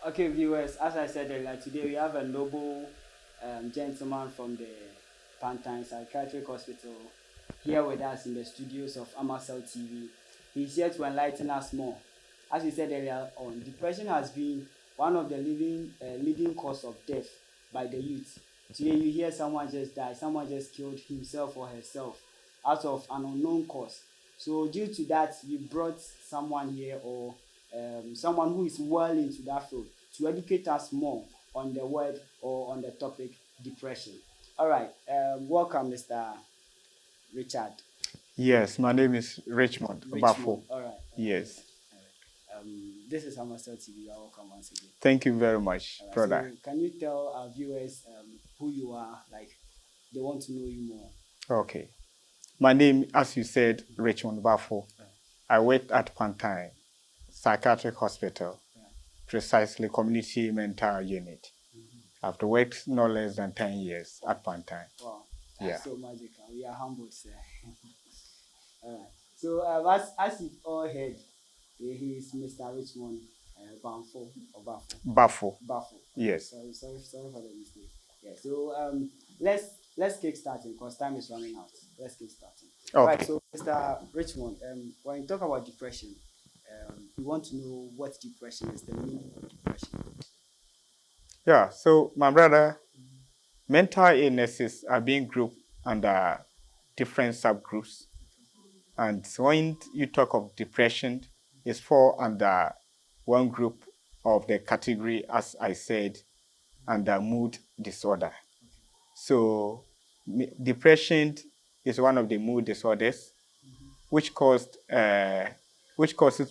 Okay, viewers, as I said earlier, today we have a noble gentleman from the Pantine Psychiatric Hospital here with us in the studios of Amasel TV. He's here to enlighten us more. As we said earlier on, depression has been one of the leading cause of death by the youth. Today you hear someone just died, someone just killed himself or herself out of an unknown cause. So due to that, you brought someone here or someone who is well into that field to educate us more on the word or on the topic depression. All right, welcome, Mr. Richard. Yes, my name is Richmond Richmond. Bafo. All right. Yes. This is Amasel TV. You are welcome once again. Thank you very much, All right, brother. so can you tell our viewers who you are? Like, they want to know you more. Okay. My name, as you said, Richmond Bafo. I work at Pantine Psychiatric Hospital, precisely Community Mental Unit. I've worked no less than 10 years at Pantine. Wow, Yeah. that's so magical. We are humbled, sir. All right. So as you've all heard, he is Mr. Richmond Bamfo or Bafo. Bafo. Bafo. Yes. Sorry for the mistake. Yeah. So let's kick starting because time is running out. Let's kick starting. Okay. Right. So Mr. Richmond, when you talk about depression, we want to know what depression is, the meaning of depression. Yeah, so my brother, mental illnesses are being grouped under different subgroups. And when you talk of depression, it's fall under one group of the category, as I said, under mood disorder. So depression is one of the mood disorders, which causes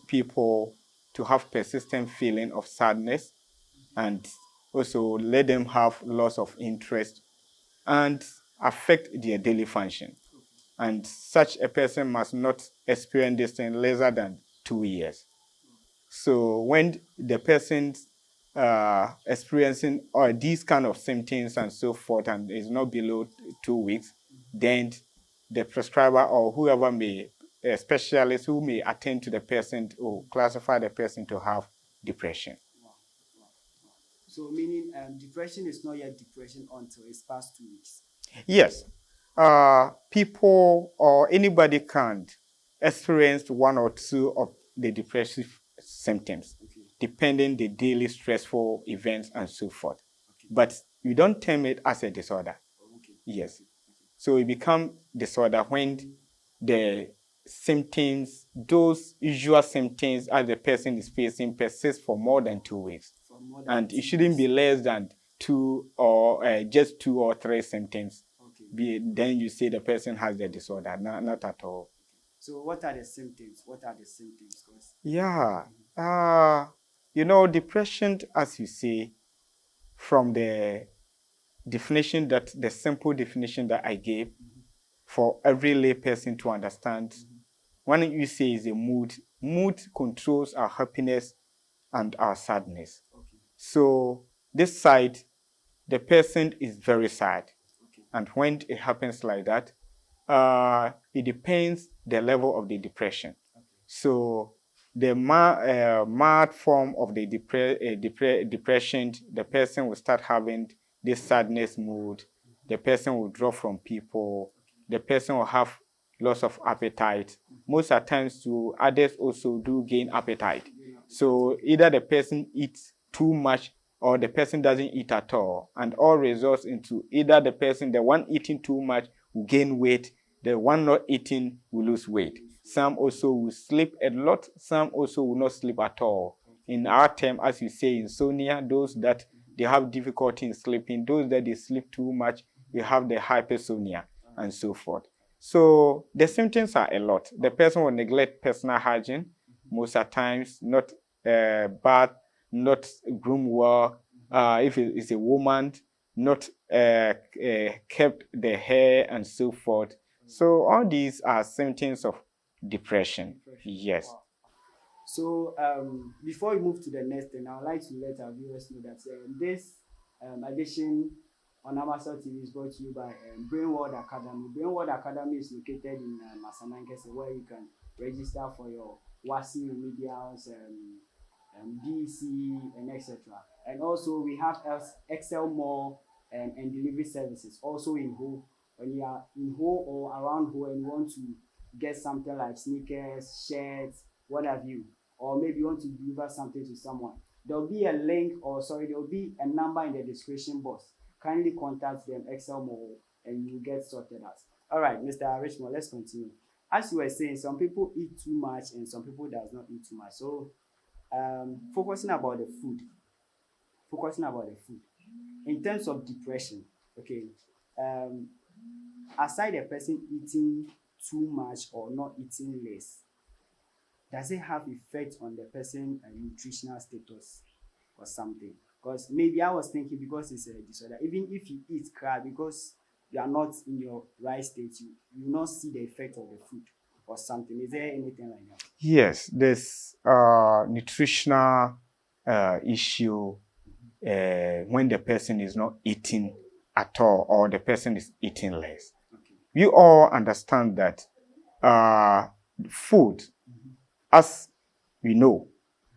people to have persistent feeling of sadness and also let them have loss of interest and affect their daily function. And such a person must not experience this in less than 2 years. So when the person's experiencing these kind of symptoms and so forth and is not below 2 weeks, then the prescriber or whoever may, a specialist who may attend to the person or classify the person to have depression. So meaning depression is not yet depression until it's past 2 weeks. Yes. People or anybody can experience one or two of the depressive symptoms, depending the daily stressful events and so forth. But you don't term it as a disorder. Yes. So it becomes disorder when the symptoms, those usual symptoms as the person is facing persist for more than 2 weeks. And it shouldn't be less than 2 or just 2 or 3 symptoms. Then you say the person has the disorder, not at all. So what are the symptoms? What are the symptoms? Yeah. Depression, as you say, from the definition the simple definition that I gave for every lay person to understand, when you say is a mood controls our happiness and our sadness. So this side, the person is very sad. And when it happens like that, it depends the level of the depression. So the mild form of the depression, the person will start having this sadness mood. The person will draw from people. The person will have loss of appetite. Most of the times, too, others also do gain appetite. So either the person eats too much or the person doesn't eat at all, and all results into either the one eating too much will gain weight, the one not eating will lose weight. Some also will sleep a lot, some also will not sleep at all. In our term, as you say, insomnia, those that they have difficulty in sleeping, those that they sleep too much, we have the hypersomnia and so forth. So the symptoms are a lot. The person will neglect personal hygiene, most of the times, not bath, not groom well. If it is a woman, not kept the hair and so forth. So all these are symptoms of depression. Yes. Wow. So before we move to the next thing, I would like to let our viewers know that this edition on Amasel TV is brought to you by Brain World Academy. Brain World Academy is located in Masanankese, where you can register for your WASI remedials DC, and etc. And also we have Excel Mall and delivery services also in Ho. When you are in Ho or around Ho and you want to get something like sneakers, shirts, what have you, or maybe you want to deliver something to someone, there will be a link, or sorry, there will be a number in the description box. Kindly contact them, Excel Mall, and you get sorted out. All right, Mr. Richmond, let's continue. As you were saying, some people eat too much and some people does not eat too much. So focusing about the food, in terms of depression, okay, aside a person eating too much or not eating less, does it have effect on the person nutritional status or something? Because maybe I was thinking, because it's a disorder, even if you eat crab, because you are not in your right state, you will not see the effect of the food or something. Is there anything like that? Yes, there's nutritional issue when the person is not eating at all or the person is eating less. Okay. We all understand that food, as we know,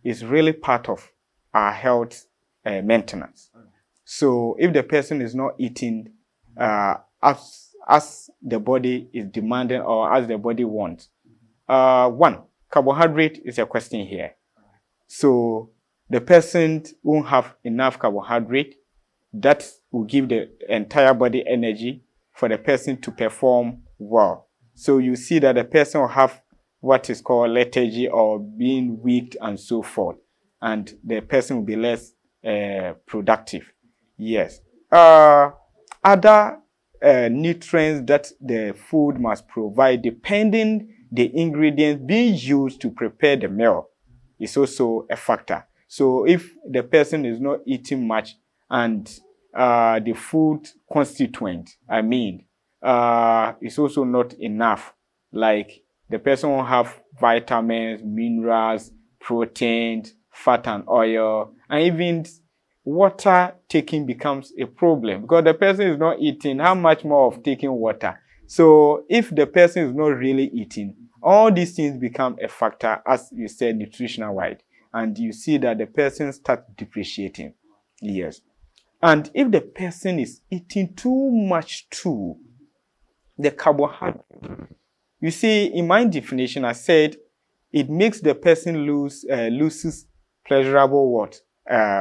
is really part of our health maintenance. All right. So if the person is not eating as the body is demanding or as the body wants, one, carbohydrate is a question here. So the person won't have enough carbohydrate that will give the entire body energy for the person to perform well. So you see that the person will have what is called lethargy or being weak and so forth, and the person will be less productive. Yes. Other nutrients that the food must provide, depending the ingredients being used to prepare the meal, is also a factor. So if the person is not eating much and the food constituent, is also not enough, like the person will have vitamins, minerals, proteins, fat and oil, and even water taking becomes a problem because the person is not eating. How much more of taking water? So if the person is not really eating, all these things become a factor, as you said, nutritional wise, and you see that the person starts depreciating. Yes. And if the person is eating too much too, the carbohydrate, you see, in my definition, I said it makes the person loses pleasurable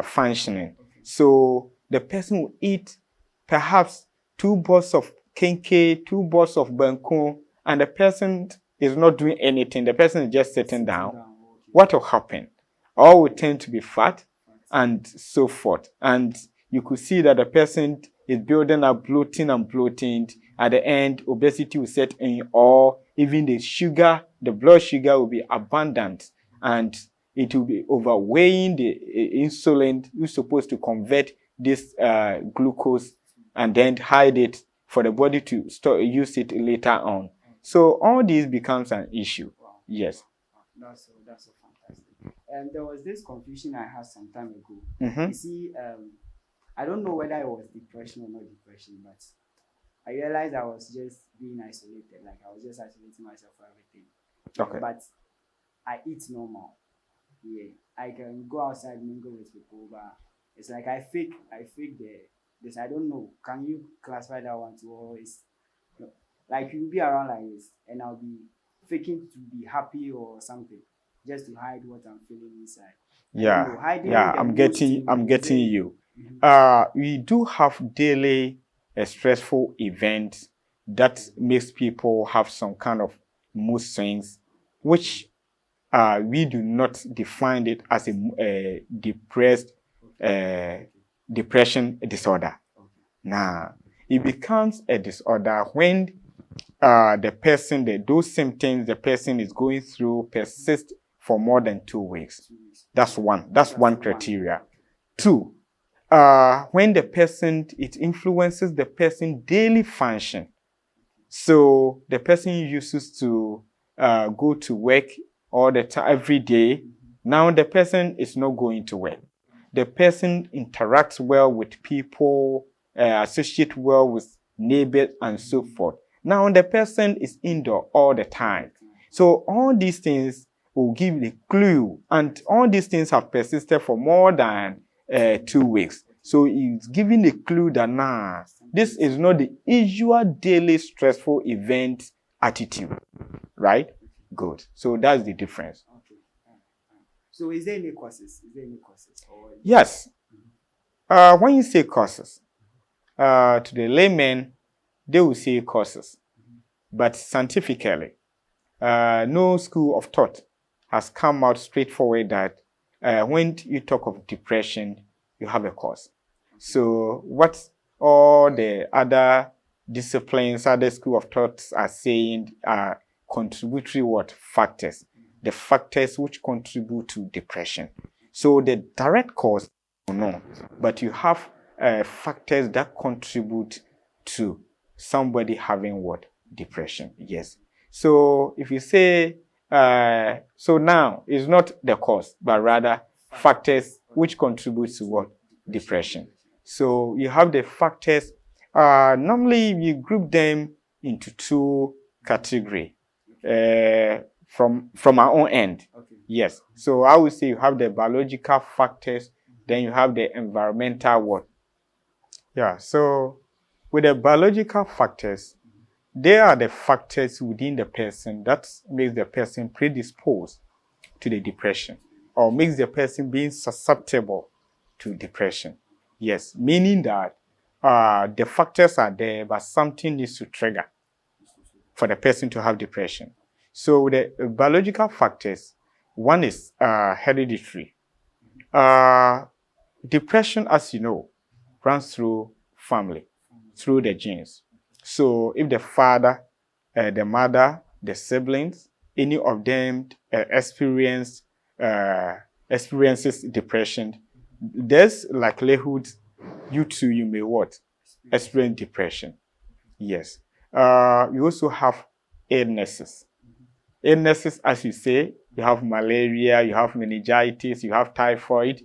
functioning. So the person will eat perhaps 2 balls of kenke, 2 balls of banku, and the person is not doing anything. The person is just sitting down. What will happen? All will tend to be fat and so forth. And you could see that the person is building up bloating and bloating. At the end, obesity will set in, or even the blood sugar will be abundant, and it will be overweighing the insulin you're supposed to convert this glucose and then hide it for the body to use it later on. So all this becomes an issue. Wow. Yes. That's so fantastic. And there was this confusion I had some time ago. Mm-hmm. You see, I don't know whether it was depression or not depression, but I realized I was just being isolated. Like I was just isolating myself for everything. Okay. But I eat normal. Yeah, I can go outside, mingle with people, but it's like I fake this. I don't know. Can you classify that one too, or is like you'll be around like this, and I'll be faking to be happy or something, just to hide what I'm feeling inside. I'm getting you. We do have daily stressful events that makes people have some kind of mood swings, which we do not define it as a depression disorder. Now, it becomes a disorder when those symptoms the person is going through persist for more than 2 weeks. That's one criteria. 2, when it influences the person's daily function. So the person uses to go to work all the time, every day. Now the person is not going to work. The person interacts well with people, associate well with neighbors and so forth. Now the person is indoor all the time. So all these things will give the clue. And all these things have persisted for more than 2 weeks. So it's giving a clue that this is not the usual daily stressful event attitude, right? Good. So that's the difference. Okay. So is there any causes? Yes. When you say causes, to the layman, they will say causes. But scientifically, no school of thought has come out straightforward that when you talk of depression, you have a cause. So what all the other disciplines, other school of thoughts are saying are contributory factors? The factors which contribute to depression. So the direct cause, no, but you have factors that contribute to somebody having depression. Yes. So if you say, so now it's not the cause, but rather factors which contribute to depression. So you have the factors. Normally you group them into 2 categories from our own end. Okay. Yes. So I would say you have the biological factors, then you have the environmental Yeah. So with the biological factors, they are the factors within the person that makes the person predisposed to the depression or makes the person being susceptible to depression. Yes, meaning that the factors are there, but something needs to trigger for the person to have depression. So the biological factors, one is hereditary. Depression, as you know, runs through family, through the genes. So if the father, the mother, the siblings, any of them experiences depression, there's likelihood you too, you may experience depression. Yes. You also have illnesses. Illnesses, as you say, you have malaria, you have meningitis, you have typhoid.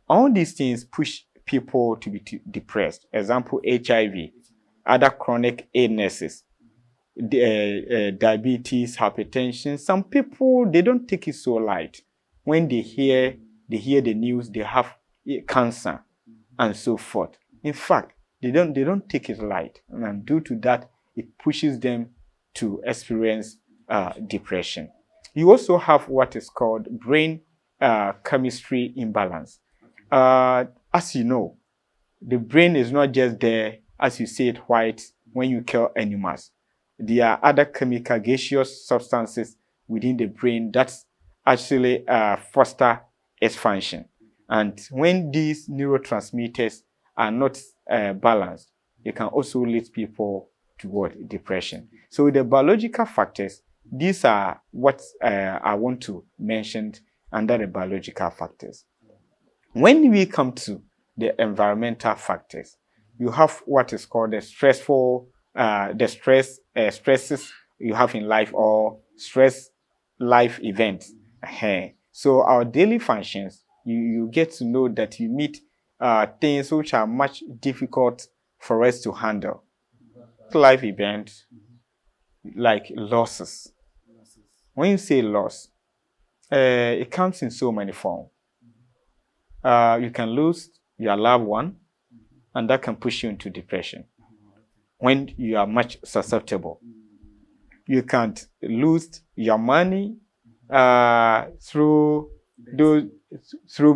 All these things push people to be depressed. Example, HIV, other chronic illnesses, diabetes, hypertension. Some people, they don't take it so light. When they hear the news, they have cancer and so forth. In fact, they don't take it light. And due to that, it pushes them to experience depression. You also have what is called brain chemistry imbalance. As you know, the brain is not just there, as you say it, white when you kill animals. There are other chemical gaseous substances within the brain that actually foster its function. And when these neurotransmitters are not balanced, it can also lead people toward depression. So the biological factors, these are what I want to mention under the biological factors. When we come to the environmental factors, you have what is called the stresses you have in life or stress life events. So our daily functions, you get to know that you meet things which are much difficult for us to handle. Life events like losses. When you say loss, it comes in so many forms. You can lose your loved one, and that can push you into depression when you are much susceptible. You can't lose your money through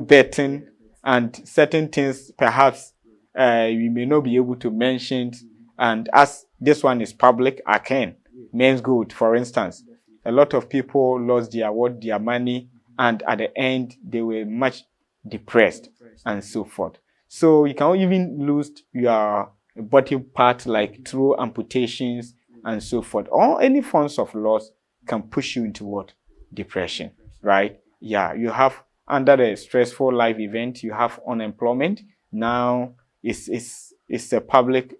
betting and certain things perhaps you may not be able to mention. And as this one is public, I can. Men's Good, for instance. A lot of people lost their money, and at the end, they were much depressed and so forth. So you can even lose your body part like through amputations and so forth. Or any forms of loss can push you into depression, right? Yeah, you have under the stressful life event, you have unemployment. Now it's a public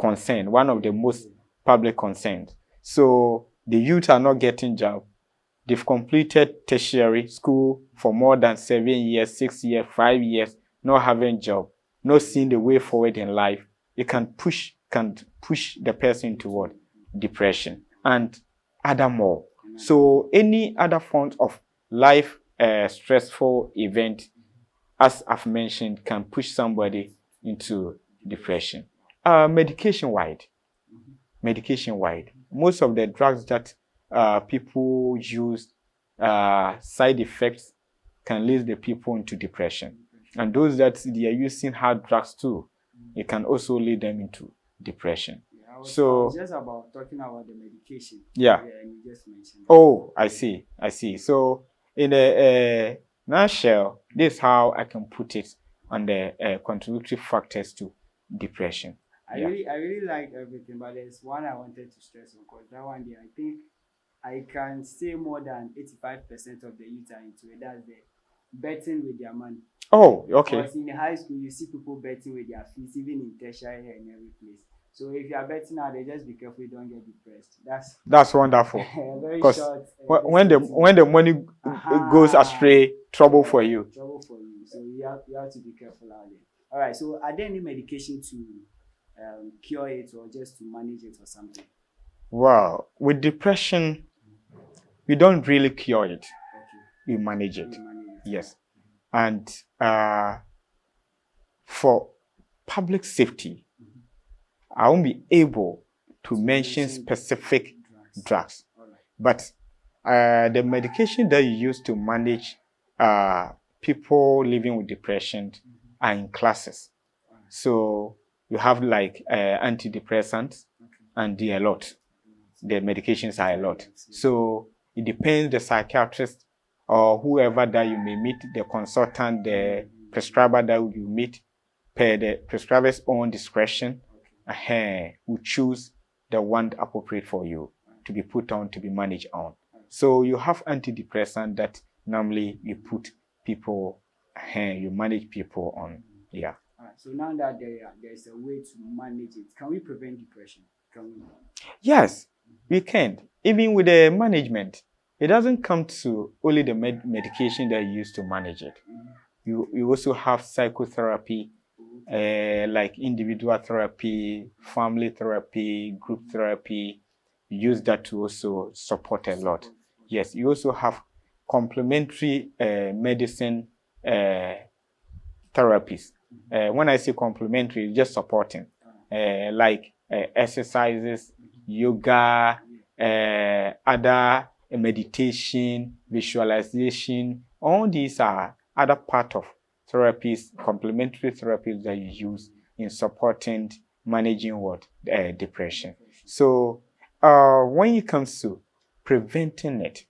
concern, one of the most public concerns. So the youth are not getting jobs. They've completed tertiary school for more than 7 years, 6 years, 5 years, not having job, not seeing the way forward in life. It can push the person toward depression and other more. So any other forms of life stressful event, as I've mentioned, can push somebody into depression. Medication-wide, most of the drugs that people use, side effects can lead the people into depression. And those that they are using hard drugs too, it can also lead them into depression. I was So just about talking about the medication. yeah. And you just mentioned. Oh, I see. So in a nutshell, this is how I can put it on the contributory factors to depression. I really like everything, but there's one I wanted to stress on, because that one day I think I can say more than 85% of the youth are into it. That's the betting with their money. Oh, okay. Because in high school, you see people betting with their fees, even in tertiary and every place. So if you are betting now, they just be careful you don't get depressed. That's wonderful. Very short. When the money goes astray, trouble for you. Trouble for you. So you have to be careful out there. All right. So are there any medication to cure it, or just to manage it or something? Wow. With depression, we don't really cure it. Okay. We manage it. Yes. And for public safety, I won't be able to mention specific drugs. But the medication that you use to manage people living with depression are in classes. So you have like antidepressants, and they are a lot. The medications are a lot. So it depends the psychiatrist or whoever that you may meet, the consultant, the prescriber that you meet, per the prescriber's own discretion, will choose the one appropriate for you to be put on, to be managed on. So you have antidepressant that normally you put people, you manage people on. Yeah. So now that there's a way to manage it, can we prevent depression? Can we? Yes, we can. Even with the management, it doesn't come to only the medication that you use to manage it. You also have psychotherapy, like individual therapy, family therapy, group therapy. You use that to also support a lot. Yes, you also have complementary medicine therapies. When I say complementary, just supporting, like exercises, yoga, other meditation, visualization. All these are other part of therapies, complementary therapies that you use in supporting managing depression. So when it comes to preventing it,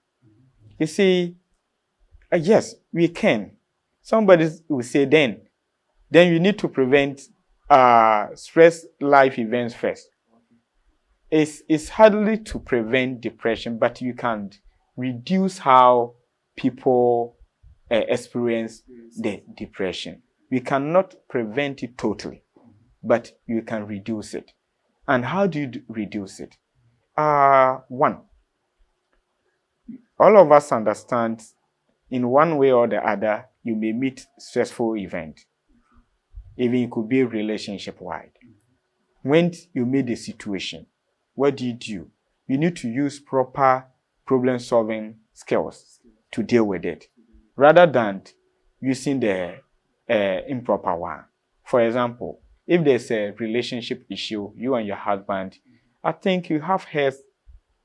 you see, yes, we can. Somebody will say then you need to prevent stress life events first. It's hardly to prevent depression, but you can reduce how people experience the depression. We cannot prevent it totally, but you can reduce it. And how do you reduce it? One, all of us understand in one way or the other, you may meet stressful event. Even it could be relationship-wide. When you meet a situation, what do? You need to use proper problem-solving skills to deal with it, rather than using the improper one. For example, if there's a relationship issue, you and your husband, I think you have heads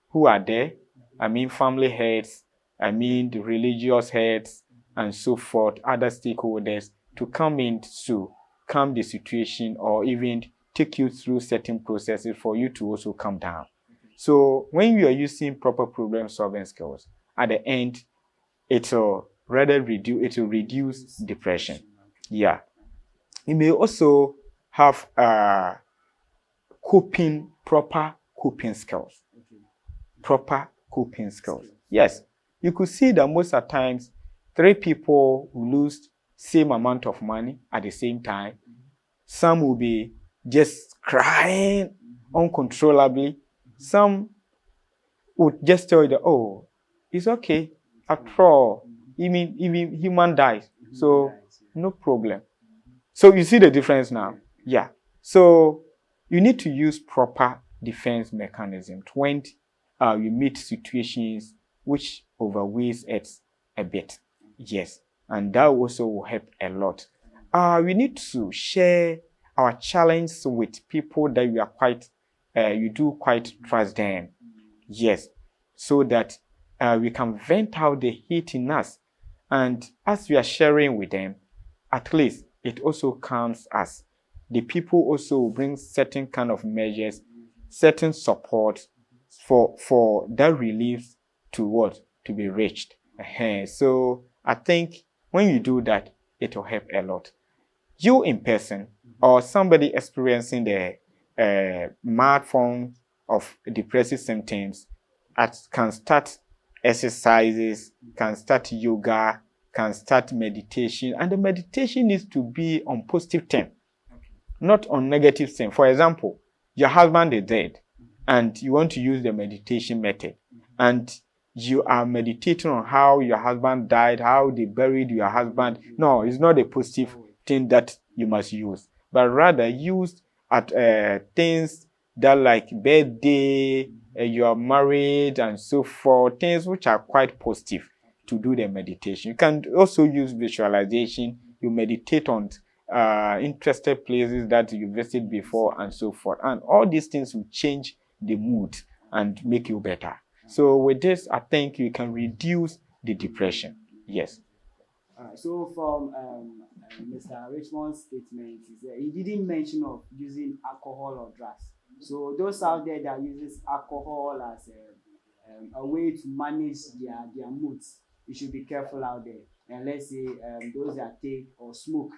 who are there. I mean, family heads, I mean, the religious heads, and so forth, other stakeholders, to come in to calm the situation, or even take you through certain processes for you to also calm down. So when you are using proper problem solving skills, at the end, it will reduce depression. Yeah. You may also have proper coping skills. Proper coping skills. Yes. You could see that most of the times, 3 people will lose same amount of money at the same time. Some will be just crying uncontrollably. Some would just tell you that, oh, it's okay. After all, even human dies. So no problem. So you see the difference now? Yeah. So you need to use proper defense mechanisms when you meet situations which overweighs it a bit. Yes, and that also will help a lot. We need to share our challenge with people that you are quite, you do quite trust them. Yes, so that we can vent out the heat in us. And as we are sharing with them, at least it also counts as the people also bring certain kind of measures, certain support for that relief to what? To be reached. So I think when you do that, it will help a lot. You in person or somebody experiencing the mild form of depressive symptoms can start exercises, can start yoga, can start meditation, and the meditation needs to be on positive term, not on negative term. For example, your husband is dead and you want to use the meditation method, and you are meditating on how your husband died, how they buried your husband. No, it's not a positive thing that you must use, but rather use at things that like birthday, you are married and so forth, things which are quite positive to do the meditation. You can also use visualization. You meditate on interested places that you visited before and so forth. And all these things will change the mood and make you better. So with this, I think you can reduce the depression. Yes. So from Mr. Richmond's statement, he didn't mention of using alcohol or drugs. So those out there that uses alcohol as a way to manage their moods, you should be careful out there. And let's say those that take or smoke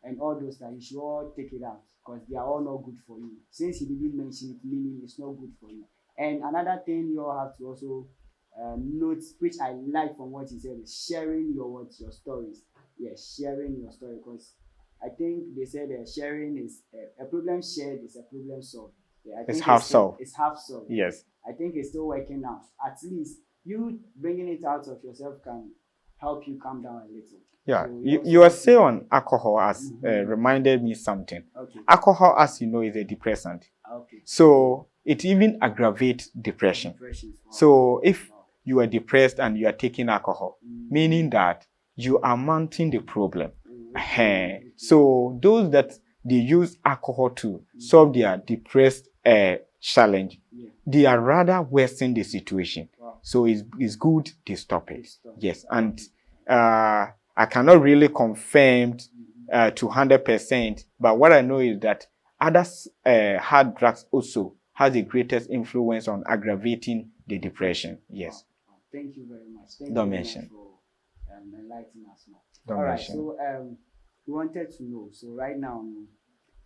and all those that, you should all take it out because they are all not good for you. Since he didn't mention it, meaning it's not good for you. And another thing you all have to also note, which I like from what he said, is sharing your stories. Yes, sharing your story, because I think they said sharing is a problem shared is a problem solved. Yeah, I think it's half solved. It's half solved. Yes. I think it's still working now. At least you bringing it out of yourself can help you calm down a little. Yeah, So you are saying on alcohol as reminded me something. Okay. Alcohol, as you know, is a depressant. Okay. So it even aggravates depression. Wow. So if you are depressed and you are taking alcohol, meaning that you are mounting the problem. So those that they use alcohol to solve their depressed challenge, they are rather worsening the situation. Wow. So it's good they stop it. Yes, and I cannot really confirm to 100%, but what I know is that other hard drugs also has the greatest influence on aggravating the depression. Yes. Thank you very much. Don't mention. For enlightening us more. Don't mention. So we wanted to know, so right now,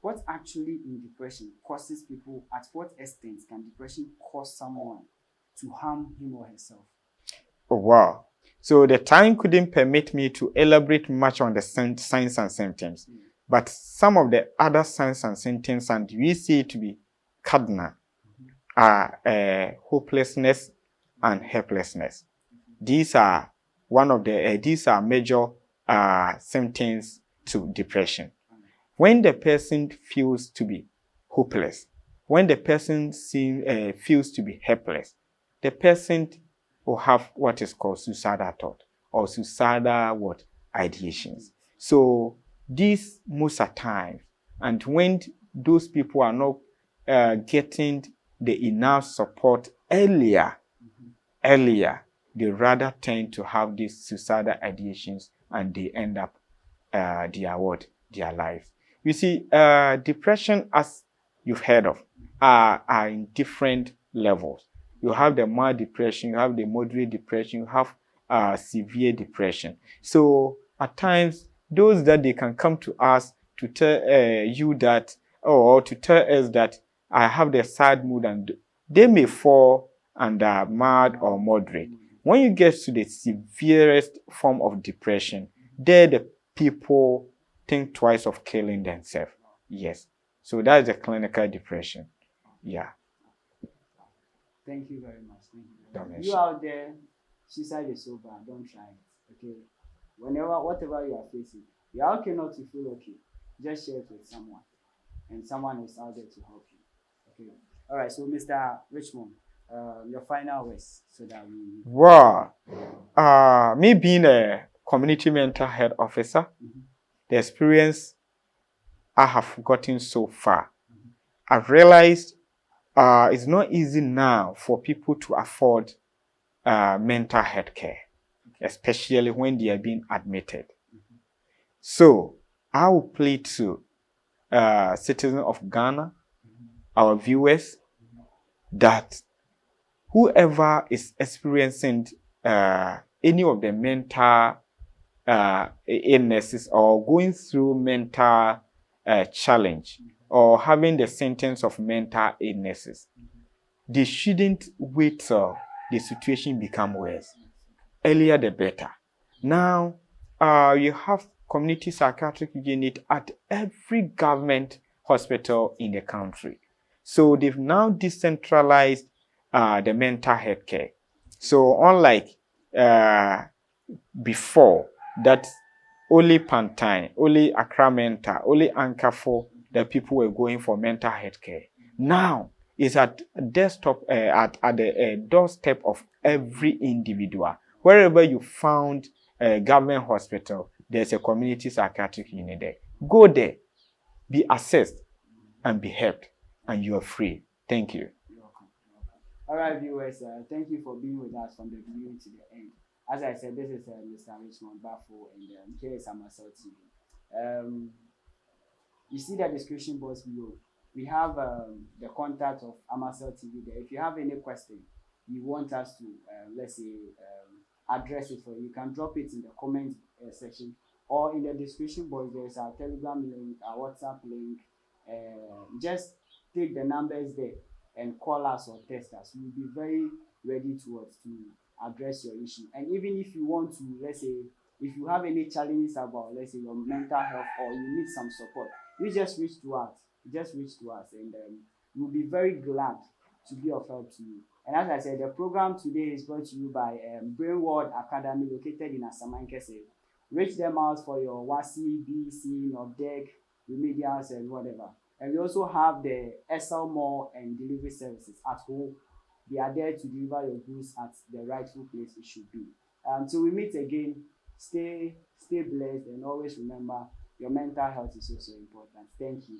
what actually in depression causes people, at what extent can depression cause someone to harm him or herself? Oh, wow. So the time couldn't permit me to elaborate much on the signs and symptoms, but some of the other signs and symptoms, and we see it to be cardinal, are hopelessness and helplessness. These are these are major symptoms to depression. When the person feels to be hopeless, when the person feels to be helpless, the person will have what is called suicidal thought or suicidal ideations. So these most of the time, and when those people are not getting the enough support earlier, they rather tend to have these suicidal ideations and they end up their life. You see, depression, as you've heard of, are in different levels. You have the mild depression, you have the moderate depression, you have severe depression. So at times, those that they can come to us to tell you that, or to tell us that I have the sad mood, and they may fall under mild or moderate. When you get to the severest form of depression, there the people think twice of killing themselves. Yes. So that's the clinical depression. Yeah. Thank you very much. Don't mention. You out there, suicide is so bad. Don't try it. Okay. Whatever you are facing, you are okay not to feel okay. Just share it with someone, and someone is out there to help you. Okay. All right. So, Mr. Richmond, your final words so that we. Wow. Me being a community mental health officer, the experience I have gotten so far, I've realized it's not easy now for people to afford mental health care, especially when they are being admitted. So I will plead to citizens of Ghana, our viewers, that whoever is experiencing any of the mental illnesses or going through mental challenge or having the symptoms of mental illnesses, they shouldn't wait till the situation become worse. Earlier the better. Now, you have community psychiatric unit at every government hospital in the country. So they've now decentralized the mental health care. So unlike before, that only Pantine, only Accra Mental, only Ankafo, that people were going for mental health care. Now, it's at desktop, at the doorstep of every individual. Wherever you found a government hospital, there's a community psychiatric unit there. Go there, be assessed, and be helped, and you are free. Thank you. All right, viewers, thank you for being with us from the beginning to the end. As I said, this is Mr. Richmond Bafo, and here is Amasel TV. You see the description box below. We have the contact of Amasel TV there. If you have any question you want us to, let's say, address it for you, you can drop it in the comment section, or in the description box. There's our Telegram link, our WhatsApp link. Just take the numbers there and call us or text us. We'll be very ready to address your issue. And even if you want to, let's say, if you have any challenges about, let's say, your mental health, or you need some support, you just reach to us. And we'll be very glad to be of help to you. And as I said, the program today is brought to you by Brain World Academy, located in Asamankese. Reach them out for your WASI, BC, NOVDEC, remedials, and whatever. And we also have the SL Mall and delivery services at home. They are there to deliver your goods at the rightful place it should be. Till we meet again, stay blessed, and always remember your mental health is also important. Thank you.